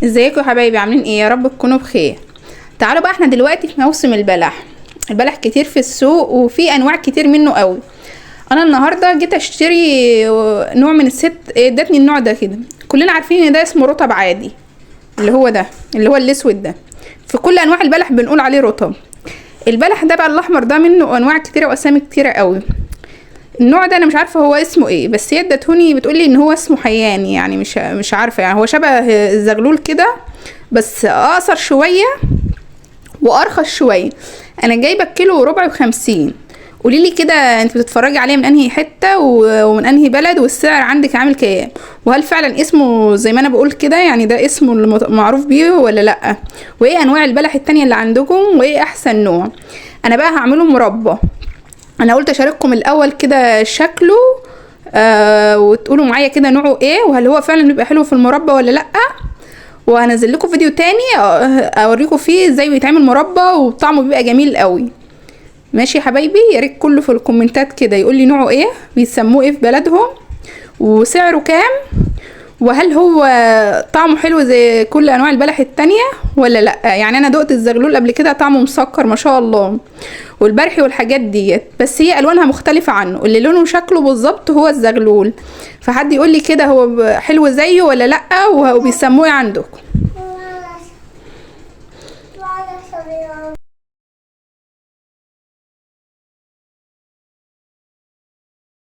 ازيكم يا حبايبي، عاملين ايه؟ يا رب تكونوا بخير. تعالوا بقى، احنا دلوقتي في موسم البلح. البلح كتير في السوق وفي انواع كتير منه قوي. انا النهارده جيت اشتري نوع من الست ادتني النوع ده كده. كلنا عارفين ان ده اسمه رطب عادي، اللي هو ده اللي هو الاسود ده. في كل انواع البلح بنقول عليه رطب. البلح ده بقى الاحمر ده منه انواع كتيره واسامي كتيره قوي. النوع ده انا مش عارفه هو اسمه ايه، بس هي ادتهوني بتقولي ان هو اسمه حيان، يعني مش عارفه، يعني هو شبه الزغلول كده بس اقصر شويه وارخص شويه. انا جايبه كيلو وربع ب50. قوليلي كده، انت بتتفرجي عليه من انهي حته ومن انهي بلد، والسعر عندك عامل كام؟ وهل فعلا اسمه زي ما انا بقول كده، يعني ده اسمه المعروف بيه ولا لا؟ وايه انواع البلح التانية اللي عندكم، وايه احسن نوع؟ انا بقى هعمله مربى. انا قلت اشارككم الاول كده شكله، وتقولوا معايا كده نوعه ايه، وهل هو فعلا بيبقى حلو في المربى ولا لا. وهنزل لكم فيديو تاني اوريكم فيه ازاي بيتعمل مربى وطعمه بيبقى جميل قوي. ماشي يا حبايبي، يا ريت كله في الكومنتات كده يقول لي نوعه ايه، بيسموه ايه في بلدهم، وسعره كام، وهل هو طعمه حلو زي كل انواع البلح التانية ولا لا. يعني انا دقت الزغلول قبل كده، طعمه مسكر ما شاء الله، والبرحي والحاجات ديت، بس هي الوانها مختلفة عنه. اللي لونه شكله بالظبط هو الزغلول. فحد يقول لي كده هو حلو زيه ولا لا، وبيسموه عندكم.